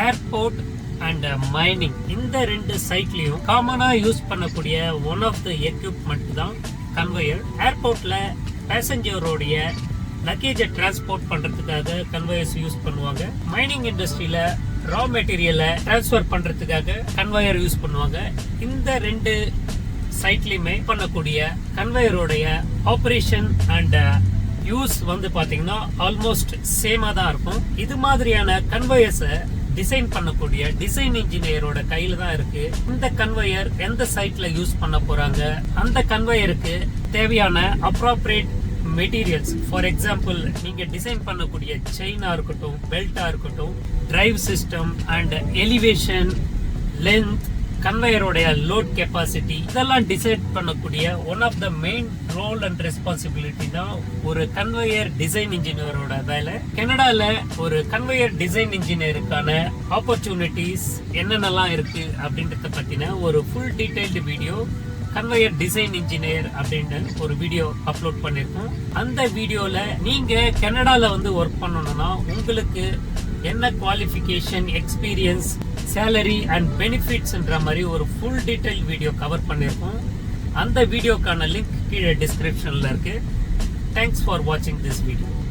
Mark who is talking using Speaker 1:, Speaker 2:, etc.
Speaker 1: Airport and mining இந்த ரெண்டு சைட்லயும் காமனா யூஸ் பண்ணக்கூடிய ஒன் ஆஃப் த எக்யூப்மெண்ட் தான் கன்வேயர். ஏர்போர்ட்ல பேசஞ்சரோடைய லக்கேஜை டிரான்ஸ்போர்ட் பண்றதுக்காக கன்வேயர்ஸ் யூஸ் பண்ணுவாங்க. மைனிங் இண்டஸ்ட்ரியில ரா மெட்டீரியலை டிரான்ஸ்ஃபர் பண்றதுக்காக கன்வேயர் யூஸ் பண்ணுவாங்க. இந்த ரெண்டு சைட்லயுமே பண்ணக்கூடிய கன்வேயரோடைய ஆபரேஷன் அண்ட் யூஸ் வந்து பாத்தீங்கன்னா ஆல்மோஸ்ட் சேமா தான் இருக்கும். இது மாதிரியான கன்வேயர்ஸை டிசைன் பண்ணக்கூடிய டிசைன் இன்ஜினியரோட கையில தான் இருக்கு. இந்த கன்வேயர் எந்த சைட்ல யூஸ் பண்ண போறாங்க, அந்த கன்வேயருக்கு தேவையான அப்ராப்ரியேட் மெட்டீரியல்ஸ், ஃபார் எக்ஸாம்பிள் நீங்க டிசைன் பண்ணக்கூடிய செயினா இருக்கட்டும், பெல்ட்டா இருக்கட்டும், drive system and elevation, length, கன்வேயரோடைய லோட் கெப்பாசிட்டி, இதெல்லாம் டிசைட் பண்ணக்கூடிய one of the main role and responsibility தான் ஒரு கன்வேயர் டிசைன் இன்ஜினியரோட வேலை. கனடால ஒரு கன்வேயர் டிசைன் இன்ஜினியருக்கான ஆப்பர்ச்சுனிட்டிஸ் என்னென்னலாம் இருக்கு அப்படின்றத பத்தின ஒரு full detailed video conveyor design engineer அப்படின்னு ஒரு வீடியோ அப்லோட் பண்ணிருக்கோம். அந்த வீடியோல நீங்க கனடால வந்து ஒர்க் பண்ணணும்னா உங்களுக்கு என்ன குவாலிஃபிகேஷன், எக்ஸ்பீரியன்ஸ், சேலரி அண்ட் பெனிஃபிட்ஸ்ன்ற மாதிரி ஒரு ஃபுல் டீடைல் வீடியோ கவர் பண்ணிருக்கோம். அந்த வீடியோக்கான லிங்க் கீழே டிஸ்கிரிப்ஷன்ல இருக்கு. தேங்க்ஸ் ஃபார் வாட்சிங் திஸ் வீடியோ.